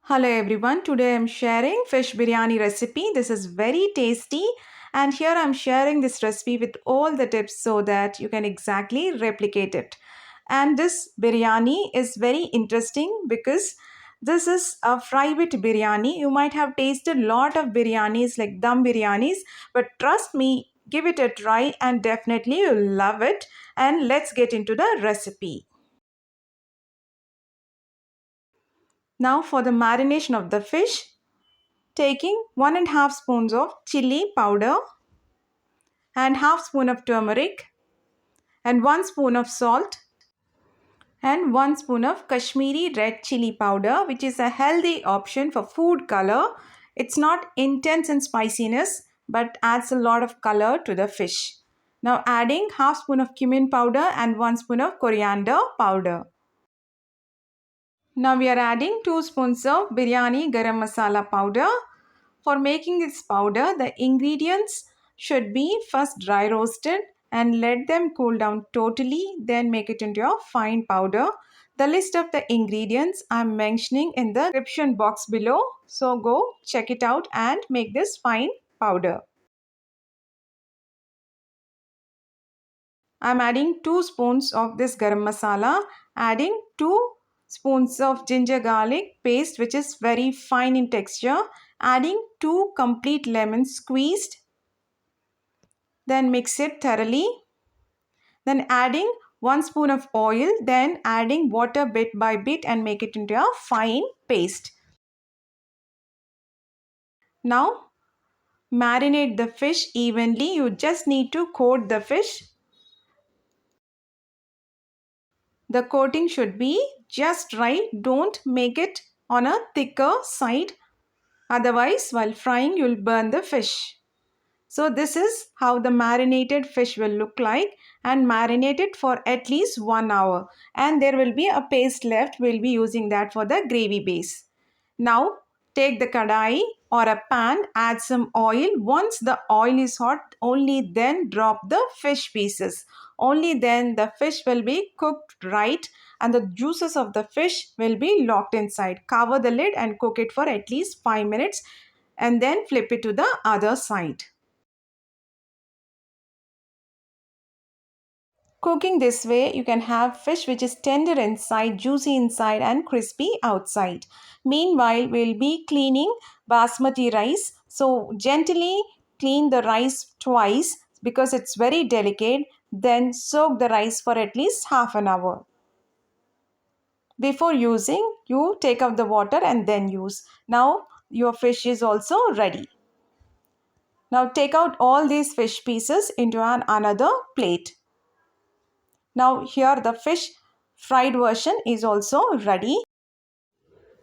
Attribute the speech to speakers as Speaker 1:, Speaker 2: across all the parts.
Speaker 1: Hello everyone, today I'm sharing fish biryani recipe. This is very tasty and here I'm sharing this recipe with all the tips so that you can exactly replicate it. And this biryani is very interesting because this is a fry with biryani. You might have tasted a lot of biryanis like dum biryanis, but trust me, give it a try and definitely you'll love it. And let's get into the recipe. Now for the marination of the fish, taking 1.5 spoons of chilli powder and half spoon of turmeric and 1 spoon of salt and 1 spoon of Kashmiri red chili powder, which is a healthy option for food color. It's not intense in spiciness but adds a lot of color to the fish. Now adding half spoon of cumin powder and 1 spoon of coriander powder. Now we are adding 2 spoons of biryani garam masala powder. For making this powder, the ingredients should be first dry roasted and let them cool down totally, then make it into a fine powder. The list of the ingredients I'm mentioning in the description box below. So go check it out and make this fine powder. I'm adding 2 spoons of this garam masala, adding 2 spoons of ginger garlic paste which is very fine in texture, adding 2 complete lemons squeezed, then mix it thoroughly, then adding 1 spoon of oil, then adding water bit by bit and make it into a fine paste. Now marinate the fish evenly. You just need to coat the fish. The coating should be just right. Don't make it on a thicker side. Otherwise, while frying, you'll burn the fish. So this is how the marinated fish will look like, and marinate it for at least 1 hour. And there will be a paste left. We'll be using that for the gravy base. Now take the kadai or a pan, add some oil. Once the oil is hot, only then drop the fish pieces. Only then the fish will be cooked right and the juices of the fish will be locked inside. Cover the lid and cook it for at least 5 minutes and then flip it to the other side. Cooking this way, you can have fish which is tender inside, juicy inside and crispy outside. Meanwhile, we'll be cleaning basmati rice. So gently clean the rice twice because it's very delicate. Then soak the rice for at least half an hour. Before using, you take out the water and then use. Now your fish is also ready. Now take out all these fish pieces into another plate. Now here the fish fried version is also ready.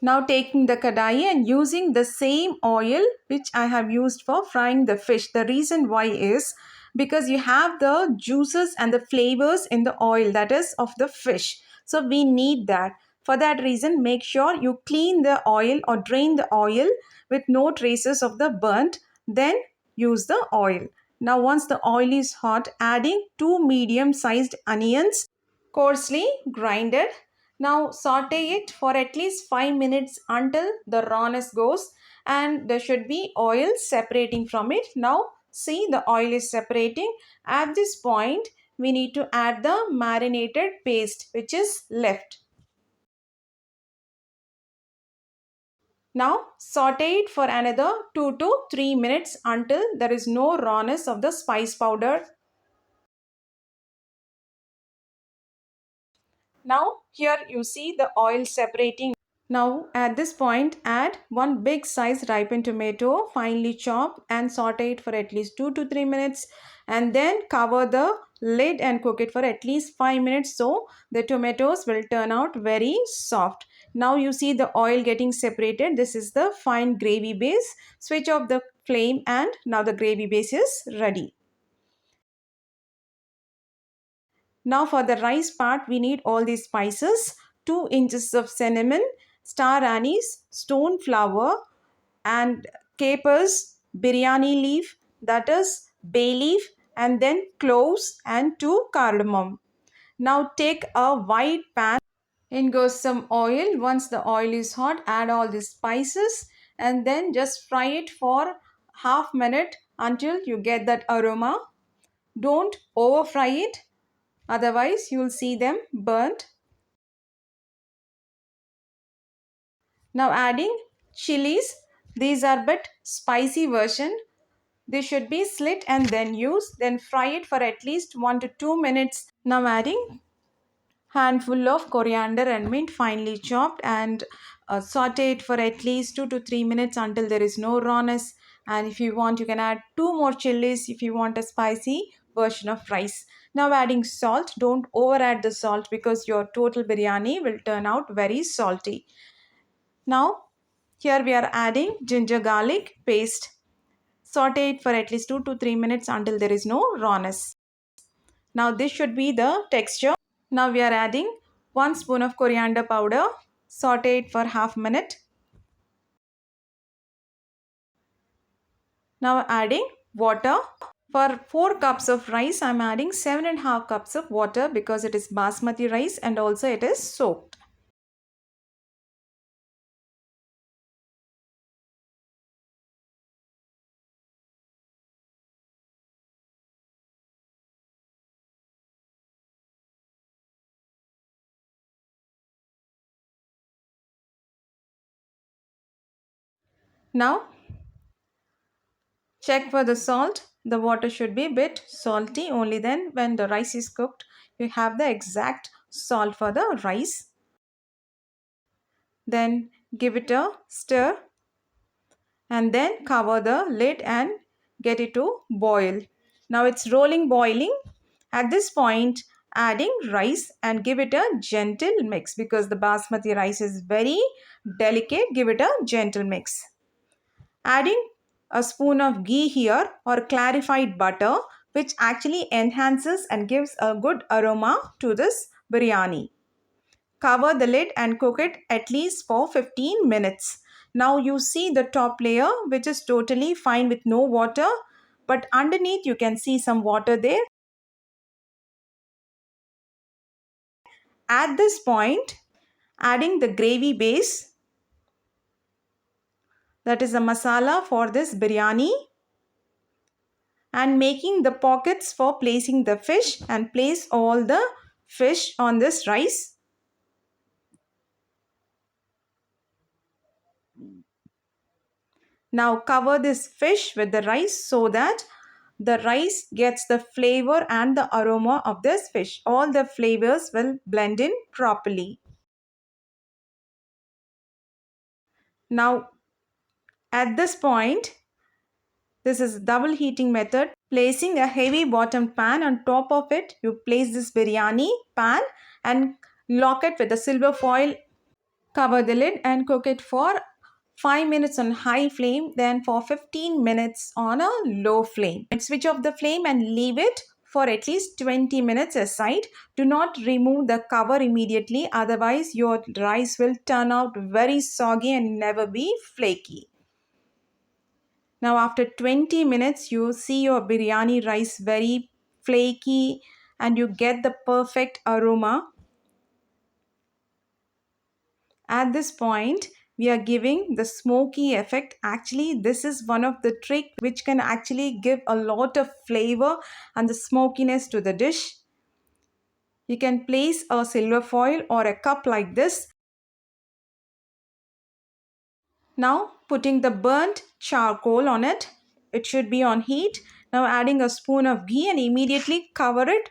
Speaker 1: Now taking the kadai and using the same oil which I have used for frying the fish. The reason why is because you have the juices and the flavors in the oil, that is of the fish. So we need that. For that reason, make sure you clean the oil or drain the oil with no traces of the burnt. Then use the oil. Now once the oil is hot, adding 2 medium sized onions coarsely grinded. Now saute it for at least 5 minutes until the rawness goes and there should be oil separating from it. Now see, the oil is separating. At this point we need to add the marinated paste which is left. Now saute it for another 2 to 3 minutes until there is no rawness of the spice powder. Now here you see the oil separating. Now at this point add 1 big size ripened tomato finely chopped and saute it for at least 2 to 3 minutes and then cover the lid and cook it for at least 5 minutes so the tomatoes will turn out very soft. Now you see the oil getting separated. This is the fine gravy base. Switch off the flame and now the gravy base is ready. Now for the rice part, we need all these spices, 2 inches of cinnamon, star anise, stone flower and capers, biryani leaf, that is bay leaf, and then cloves and 2 cardamom. Now take a wide pan In goes some oil. Once the oil is hot, add all the spices and then just fry it for half minute until you get that aroma. Don't over fry it, otherwise you'll see them burnt. Now adding chilies. These are bit spicy version. They should be slit and then used. Then fry it for at least 1 to 2 minutes. Now adding handful of coriander and mint finely chopped and saute it for at least 2 to 3 minutes until there is no rawness. And if you want, you can add 2 more chilies if you want a spicy version of rice. Now adding salt. Don't over add the salt because your total biryani will turn out very salty. Now here we are adding ginger garlic paste. Saute it for at least 2 to 3 minutes until there is no rawness. Now this should be the texture. Now we are adding 1 spoon of coriander powder. Saute it for half minute. Now adding water. For 4 cups of rice, I am adding 7.5 cups of water because it is basmati rice and also it is soaked. Now check for the salt. The water should be a bit salty. Only then when the rice is cooked, you have the exact salt for the rice. Then give it a stir and then cover the lid and get it to boil. Now it's rolling boiling. At this point, adding rice and give it a gentle mix because the basmati rice is very delicate. Give it a gentle mix. Adding a spoon of ghee here or clarified butter, which actually enhances and gives a good aroma to this biryani. Cover the lid and cook it at least for 15 minutes. Now you see the top layer which is totally fine with no water, but underneath you can see some water there. At this point, adding the gravy base, that is the masala for this biryani, and making the pockets for placing the fish and place all the fish on this rice. Now cover this fish with the rice so that the rice gets the flavor and the aroma of this fish. All the flavors will blend in properly. Now at this point, this is double heating method. Placing a heavy bottom pan on top of it, you place this biryani pan and lock it with a silver foil. Cover the lid and cook it for 5 minutes on high flame, then for 15 minutes on a low flame. And switch off the flame and leave it for at least 20 minutes aside. Do not remove the cover immediately, otherwise your rice will turn out very soggy and never be flaky. Now after 20 minutes, you see your biryani rice very flaky and you get the perfect aroma. At this point, we are giving the smoky effect. Actually, this is one of the trick which can actually give a lot of flavor and the smokiness to the dish. You can place a silver foil or a cup like this. Now putting the burnt charcoal on it. It should be on heat. Now adding a spoon of ghee and immediately cover it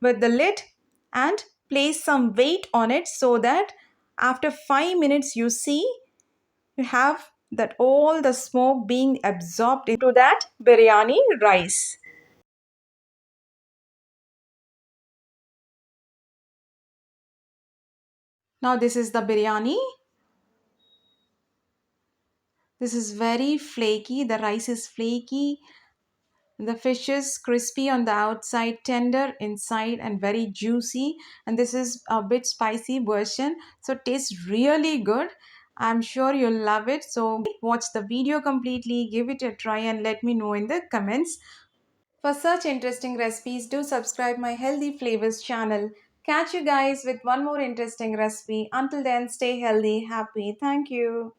Speaker 1: with the lid and place some weight on it so that after 5 minutes you see you have that all the smoke being absorbed into that biryani rice. Now this is the biryani. This is very flaky. The rice is flaky. The fish is crispy on the outside, tender inside and very juicy. And this is a bit spicy version. So it tastes really good. I'm sure you'll love it. So watch the video completely, give it a try and let me know in the comments. For such interesting recipes, do subscribe my Healthy Flavors channel. Catch you guys with one more interesting recipe. Until then, stay healthy, happy. Thank you.